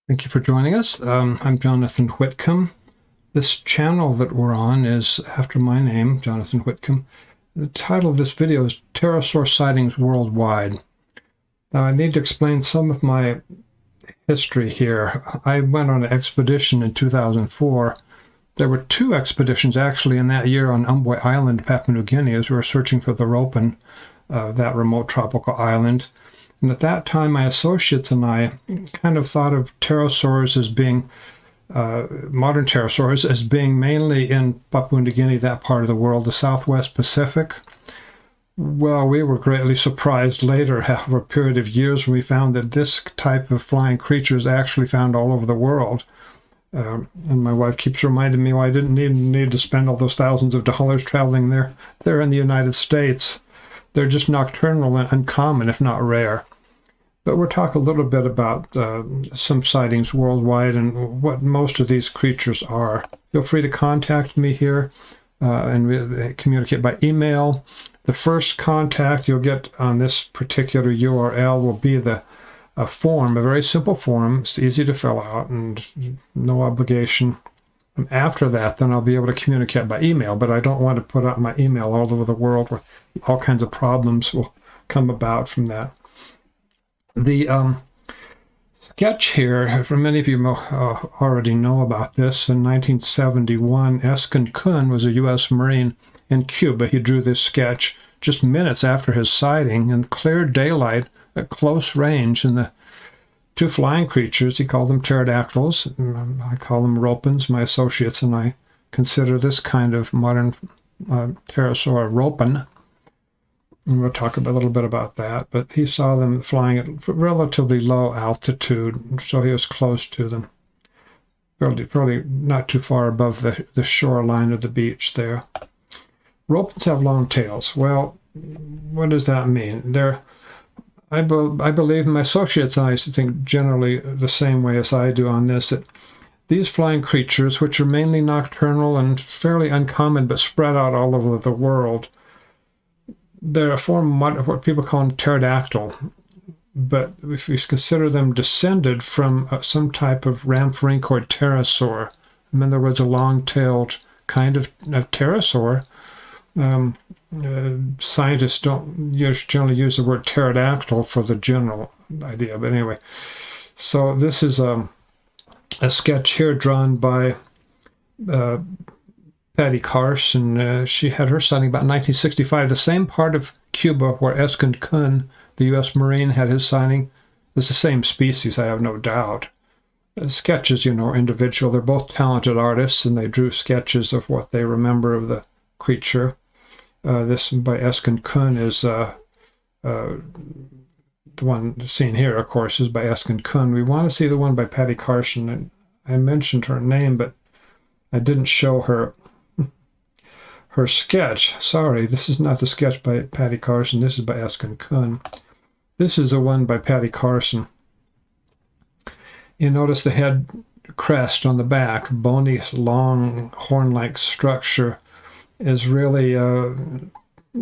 Thank you for joining us. I'm Jonathan Whitcomb. This channel that we're on is after my name, Jonathan Whitcomb. The title of this video is Pterosaur Sightings Worldwide. Now, I need to explain some of my history here. I went on an expedition in 2004. There were two expeditions actually in that year on Umboi Island, Papua New Guinea, as we were searching for the ropen, that remote tropical island. And at that time, my associates and I kind of thought of pterosaurs as being, modern pterosaurs, as being mainly in Papua New Guinea, that part of the world, the Southwest Pacific. Well, we were greatly surprised later, after a period of years, when we found that this type of flying creature is actually found all over the world. And my wife keeps reminding me, well, I didn't need to spend all those thousands of dollars traveling there. They're in the United States. They're just nocturnal and uncommon, if not rare. But we'll talk a little bit about some sightings worldwide and what most of these creatures are. Feel free to contact me here and we communicate by email. The first contact you'll get on this particular URL will be a form, a very simple form. It's easy to fill out and no obligation. And after that, then I'll be able to communicate by email, but I don't want to put out my email all over the world where all kinds of problems will come about from that. The sketch here, for many of you already know about this, in 1971, Eskin Kun was a U.S. Marine in Cuba. He drew this sketch just minutes after his sighting in clear daylight at close range, and the two flying creatures, he called them pterodactyls. I call them ropens. My associates and I consider this kind of modern pterosaur ropen. And we'll talk a little bit about that. But he saw them flying at relatively low altitude, so he was close to them. Probably not too far above the shoreline of the beach there. Ropens have long tails. Well, what does that mean? I believe my associates and I think generally the same way as I do on this, that these flying creatures, which are mainly nocturnal and fairly uncommon but spread out all over the world, they're a form of what people call them pterodactyl. But if you consider them descended from some type of rhamphorhynchoid pterosaur, in other words, a long-tailed kind of pterosaur, scientists don't generally use the word pterodactyl for the general idea, but anyway. So this is a sketch here drawn by Patty Carson. She had her sighting about 1965, the same part of Cuba where Eskin Kun, the U.S. Marine, had his sighting. It's the same species, I have no doubt. Sketches, are individual. They're both talented artists, and they drew sketches of what they remember of the creature. This by Eskin Kun is the one seen here, of course, is by Eskin Kun. We want to see the one by Patty Carson, and I mentioned her name, but I didn't show her sketch. Sorry, this is not the sketch by Patty Carson. This is by Eskin Kun. This is the one by Patty Carson. You notice the head crest on the back, bony, long, horn-like structure, is really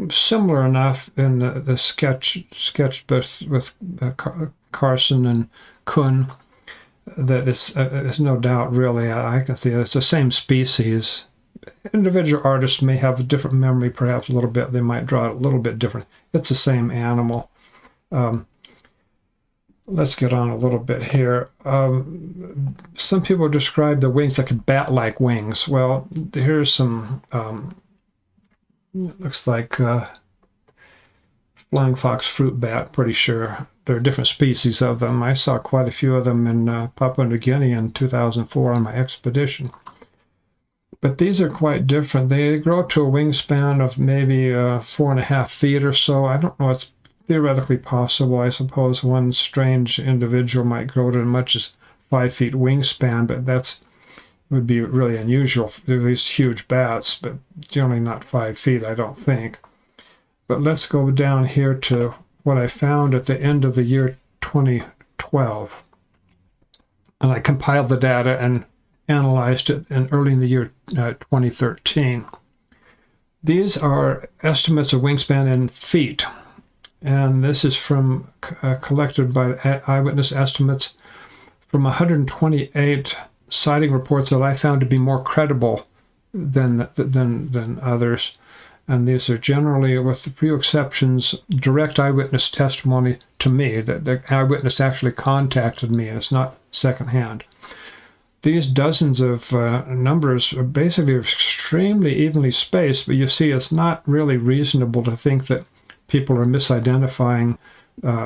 similar enough in the sketch with Carson and Kun that is no doubt really, I can see it's the same species. Individual artists may have a different memory, perhaps a little bit. They might draw it a little bit different. It's the same animal. Let's get on a little bit here. Some people describe the wings like bat-like wings. Well, here's some, looks like flying fox fruit bat, pretty sure. There are different species of them. I saw quite a few of them in Papua New Guinea in 2004 on my expedition. But these are quite different. They grow to a wingspan of maybe 4.5 feet or so. I don't know. It's theoretically possible. I suppose one strange individual might grow to as much as 5 feet wingspan, but would be really unusual for these huge bats, but generally not 5 feet, I don't think. But let's go down here to what I found at the end of the year 2012. And I compiled the data and analyzed it early in the year 2013. These are estimates of wingspan in feet, and this is from collected by Eyewitness estimates from 128 sighting reports that I found to be more credible than others. And these are generally, with a few exceptions, direct eyewitness testimony to me, that the eyewitness actually contacted me, and it's not secondhand. These dozens of numbers are basically extremely evenly spaced, but you see it's not really reasonable to think that people are misidentifying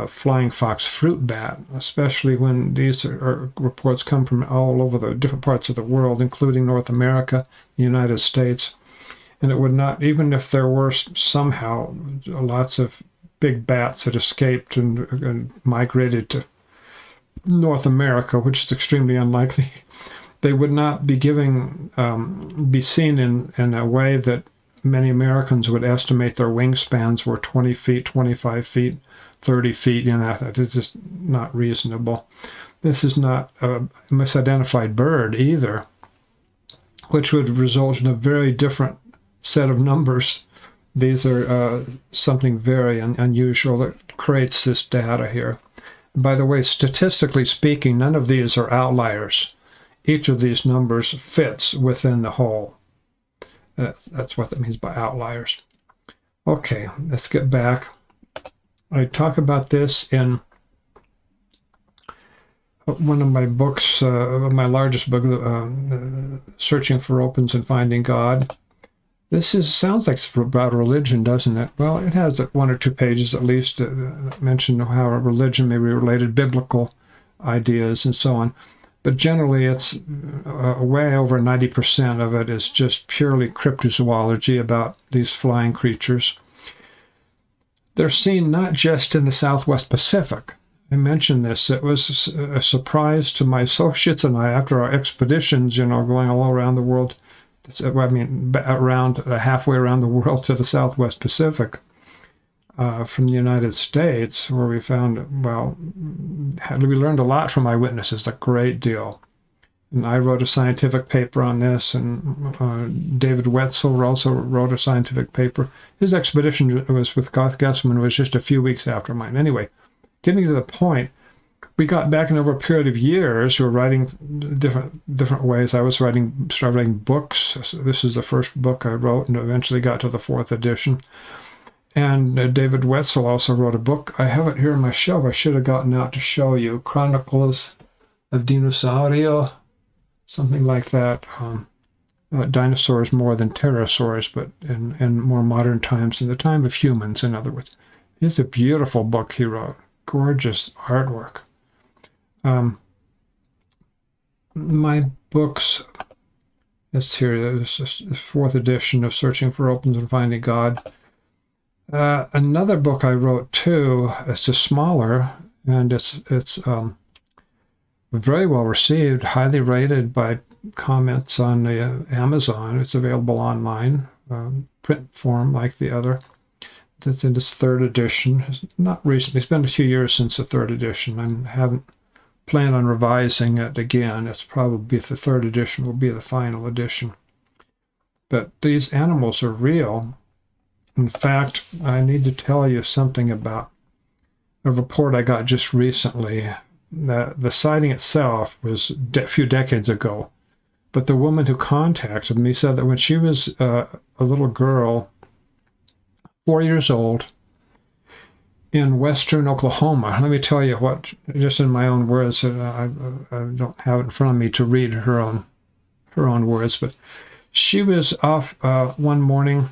flying fox fruit bat, especially when these reports come from all over the different parts of the world, including North America, the United States. And it would not, even if there were somehow lots of big bats that escaped and migrated to North America, which is extremely unlikely, they would not be be seen in a way that many Americans would estimate their wingspans were 20 feet, 25 feet, 30 feet. That is just not reasonable. This is not a misidentified bird either, which would result in a very different set of numbers. These are something very unusual that creates this data here. By the way, statistically speaking, none of these are outliers. Each of these numbers fits within the whole. That's what that means by outliers. Okay, let's get back. I talk about this in one of my books, my largest book, Searching for Ropens and Finding God. This sounds like it's about religion, doesn't it? Well, it has 1 or 2 pages at least that mention how religion may be related, biblical ideas, and so on. But generally, it's way over 90% of it is just purely cryptozoology about these flying creatures. They're seen not just in the Southwest Pacific. I mentioned this. It was a surprise to my associates and I after our expeditions, going all around the world. Around halfway around the world to the Southwest Pacific from the United States, where we found, we learned a lot from eyewitnesses, a great deal. And I wrote a scientific paper on this, and David Wetzel also wrote a scientific paper. His expedition was with Garth Gussman was just a few weeks after mine. Anyway, getting to the point, we got back in over a period of years. We were writing different ways. I started writing books. This is the first book I wrote, and eventually got to the 4th edition. And David Wetzel also wrote a book. I have it here on my shelf. I should have gotten out to show you. Chronicles of Dinosaurio, something like that. Dinosaurs more than pterosaurs, but in more modern times, in the time of humans, in other words. It's a beautiful book he wrote. Gorgeous artwork. My books, it's here, this is the 4th edition of Searching for Ropens and Finding God. Another book I wrote too, it's just smaller, and it's very well received, highly rated by comments on the Amazon. It's available online, print form like the other. It's in its 3rd edition. It's not recently. It's been a few years since the 3rd edition. I haven't planned on revising it again. It's probably the 3rd edition will be the final edition. But these animals are real. In fact, I need to tell you something about a report I got just recently. The sighting itself was a few decades ago. But the woman who contacted me said that when she was a little girl, 4 years old, in western Oklahoma. Let me tell you what, just in my own words, I don't have it in front of me to read her own words, but she was off one morning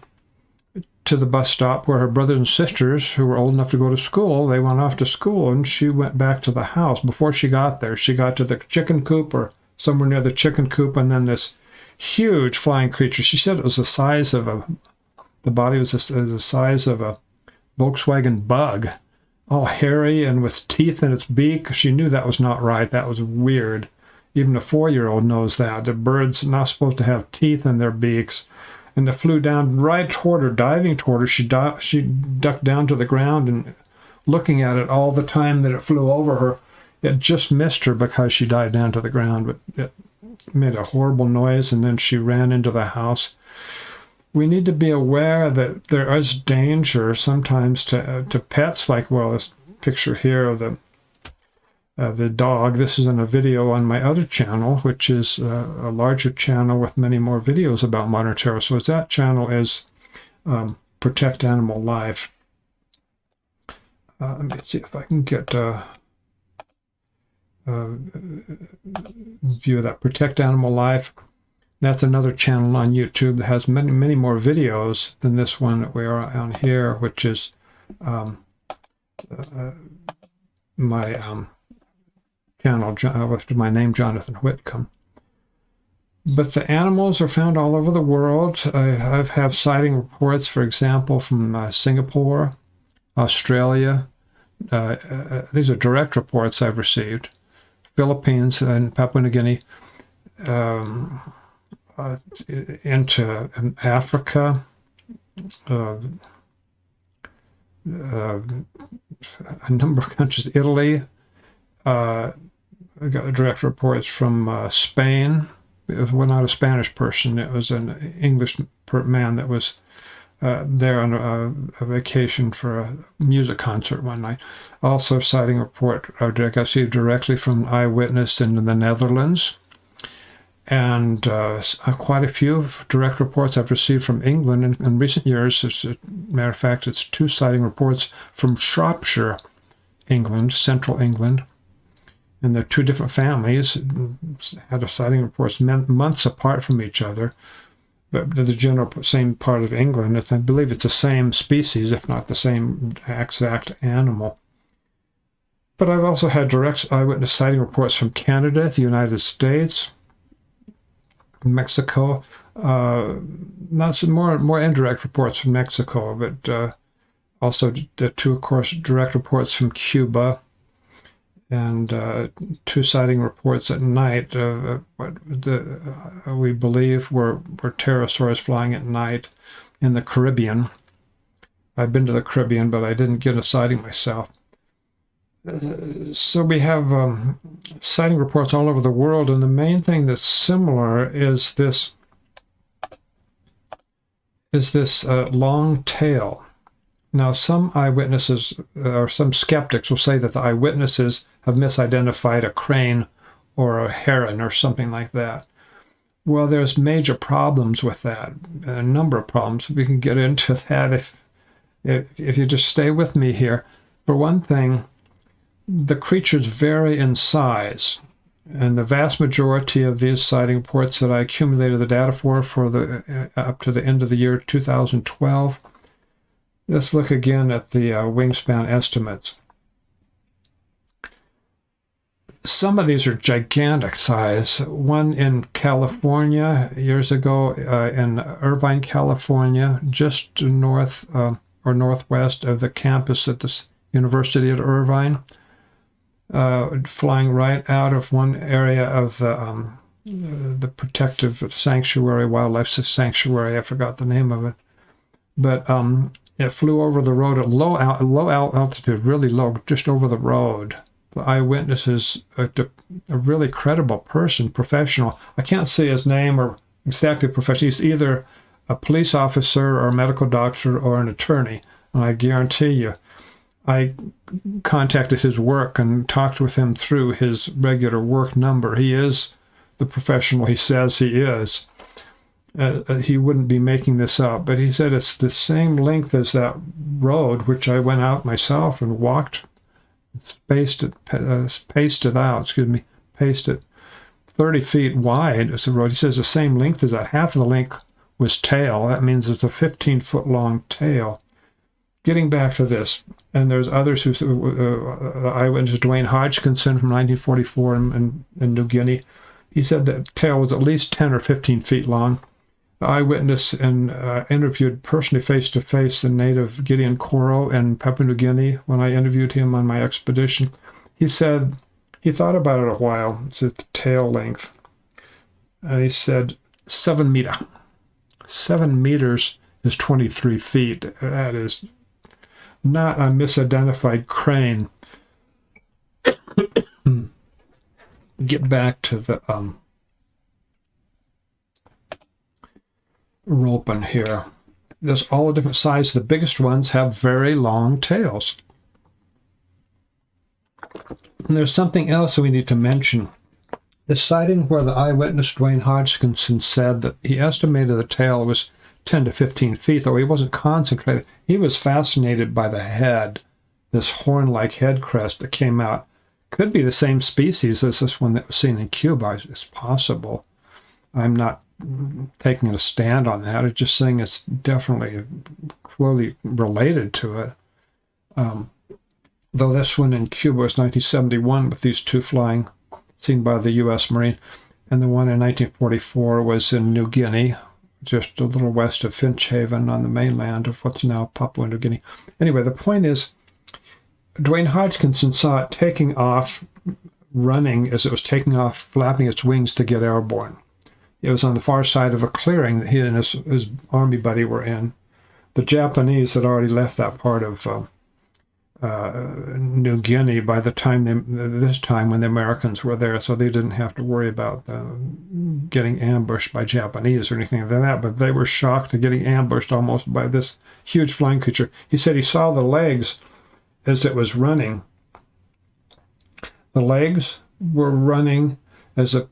to the bus stop where her brothers and sisters, who were old enough to go to school, they went off to school, and she went back to the house. Before she got there, she got to the chicken coop or somewhere near the chicken coop, and then this huge flying creature. She said it was the size of the body was the size of a Volkswagen Bug, all hairy and with teeth in its beak. She knew that was not right. That was weird. Even a 4-year-old knows that. The bird's not supposed to have teeth in their beaks. And it flew down right toward her, diving toward her. She ducked down to the ground and looking at it all the time that it flew over her. It just missed her because she dived down to the ground, but it made a horrible noise, and then she ran into the house. We need to be aware that there is danger sometimes to pets, like, this picture here of the dog. This is in a video on my other channel, which is a larger channel with many more videos about modern pterosaurs. That channel is Protect Animal Life. Let me see if I can get a view of that. Protect Animal Life. That's another channel on YouTube that has many, many more videos than this one that we are on here, which is my channel with my name, Jonathan Whitcomb. But the animals are found all over the world. I have sighting reports, for example, from Singapore, Australia. These are direct reports I've received. Philippines and Papua New Guinea, into Africa, a number of countries, Italy. I got direct reports from Spain. It was not a Spanish person. It was an English man that was there on a vacation for a music concert one night. Also, sighting report I received directly from Eyewitness in the Netherlands. And quite a few direct reports I've received from England in recent years. As a matter of fact, it's 2 sighting reports from Shropshire, England, central England. And they're 2 different families, had a sighting reports months apart from each other. But the general same part of England. I believe it's the same species, if not the same exact animal. But I've also had direct eyewitness sighting reports from Canada, the United States, Mexico. Not more indirect reports from Mexico, but also the 2, of course, direct reports from Cuba, and 2 sighting reports at night of what we believe were pterosaurs flying at night in the Caribbean. I've been to the Caribbean, but I didn't get a sighting myself. So we have sighting reports all over the world, and the main thing that's similar is this long tail. Now, some eyewitnesses or some skeptics will say that the eyewitnesses have misidentified a crane or a heron or something like that. Well, there's major problems with that, a number of problems. We can get into that if you just stay with me here. For one thing, the creatures vary in size, and the vast majority of these sighting reports that I accumulated the data for the up to the end of the year 2012. Let's look again at the wingspan estimates. Some of these are gigantic size. One in California years ago, in Irvine, California, just north or northwest of the campus at the University at Irvine, flying right out of one area of the protective sanctuary, wildlife sanctuary. I forgot the name of it, but it flew over the road at low altitude, really low, just over the road. The eyewitness is a really credible person, professional. I can't say his name or exactly professional. He's either a police officer or a medical doctor or an attorney. And I guarantee you, I contacted his work and talked with him through his regular work number. He is the professional he says he is. He wouldn't be making this up, but he said it's the same length as that road, which I went out myself and walked, paced it 30 feet wide as the road. He says the same length as that. Half of the length was tail. That means it's a 15-foot long tail. Getting back to this, and there's others who, eyewitness Dwayne Hodgkinson from 1944 in New Guinea, he said that tail was at least 10 or 15 feet long. The eyewitness interviewed personally face-to-face the native Gideon Koro in Papua New Guinea when I interviewed him on my expedition. He said he thought about it a while. It's the tail length. And he said 7 meters. 7 meters is 23 feet. That is not a misidentified crane. Get back to the ropen here. There's all the different sizes. The biggest ones have very long tails. And there's something else we need to mention. The sighting where the eyewitness Dwayne Hodgkinson said that he estimated the tail was 10 to 15 feet, though he wasn't concentrated. He was fascinated by the head, this horn-like head crest that came out. Could be the same species as this one that was seen in Cuba. It's possible. I'm not taking a stand on that. I'm just saying it's definitely closely related to it. Though this one in Cuba was 1971 with these two flying, seen by the U.S. Marine, and the one in 1944 was in New Guinea, just a little west of Finchhaven on the mainland of what's now Papua New Guinea. Anyway, the point is, Dwayne Hodgkinson saw it taking off, running as it was taking off, flapping its wings to get airborne. It was on the far side of a clearing that he and his army buddy were in. The Japanese had already left that part of New Guinea by the time this time when the Americans were there, so they didn't have to worry about getting ambushed by Japanese or anything like that, but they were shocked at getting ambushed almost by this huge flying creature. He said he saw the legs as it was running. The legs were running as a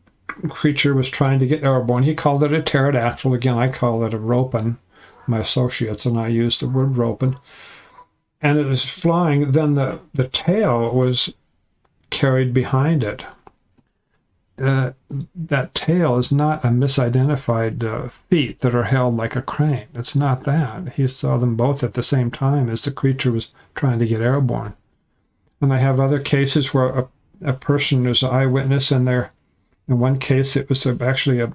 creature was trying to get airborne. He called it a pterodactyl. Again, I call it a ropen. My associates and I used the word ropen. And it was flying. Then the tail was carried behind it. That tail is not a misidentified feet that are held like a crane. It's not that. He saw them both at the same time as the creature was trying to get airborne. And I have other cases where a person is an eyewitness, and in one case it was actually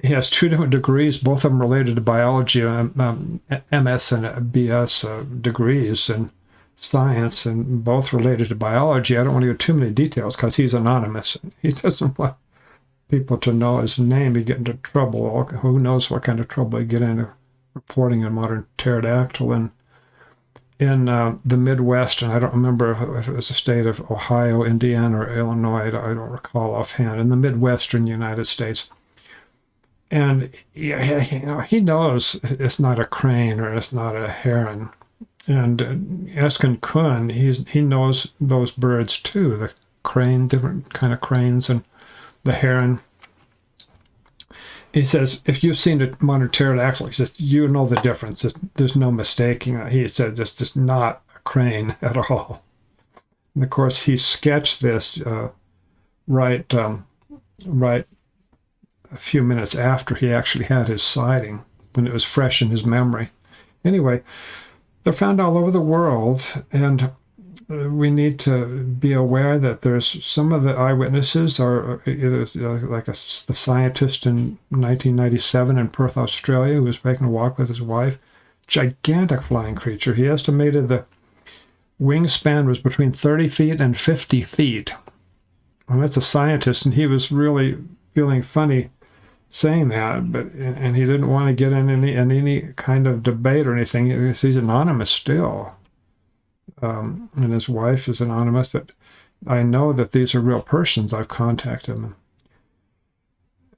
he has two different degrees, both of them related to biology, MS and BS degrees in science, and both related to biology. I don't want to go too many details because he's anonymous. He doesn't want people to know his name. He'd get into trouble. Who knows what kind of trouble he'd get into reporting a modern pterodactyl in the Midwest, and I don't remember if it was the state of Ohio, Indiana, or Illinois. I don't recall offhand. In the Midwestern United States. And he knows it's not a crane or it's not a heron. And Eskin Kun, he knows those birds too, the crane, different kind of cranes, and the heron. He says, if you've seen a modern pterodactyl, he says, you know the difference. There's no mistaking it. He said, this is not a crane at all. And of course, he sketched this right a few minutes after he actually had his sighting, when it was fresh in his memory. Anyway, they're found all over the world, and we need to be aware that there's some of the eyewitnesses are either like the scientist in 1997 in Perth, Australia, who was making a walk with his wife. Gigantic flying creature. He estimated the wingspan was between 30 feet and 50 feet. And that's a scientist, and he was really feeling funny saying that, and he didn't want to get in any kind of debate or anything. He's anonymous still, and his wife is anonymous, but I know that these are real persons. I've contacted them.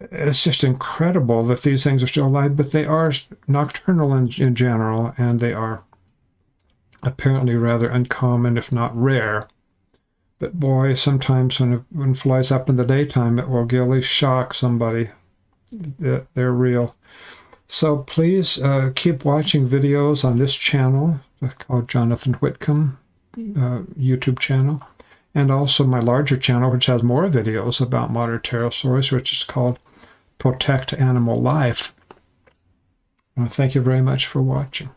It's just incredible that these things are still alive, but they are nocturnal in general, and they are apparently rather uncommon, if not rare. But boy, sometimes when it flies up in the daytime, it will really shock somebody. They're real. So please keep watching videos on this channel called Jonathan Whitcomb YouTube channel, and also my larger channel, which has more videos about modern pterosaurs, which is called Protect Animal Life. Thank you very much for watching.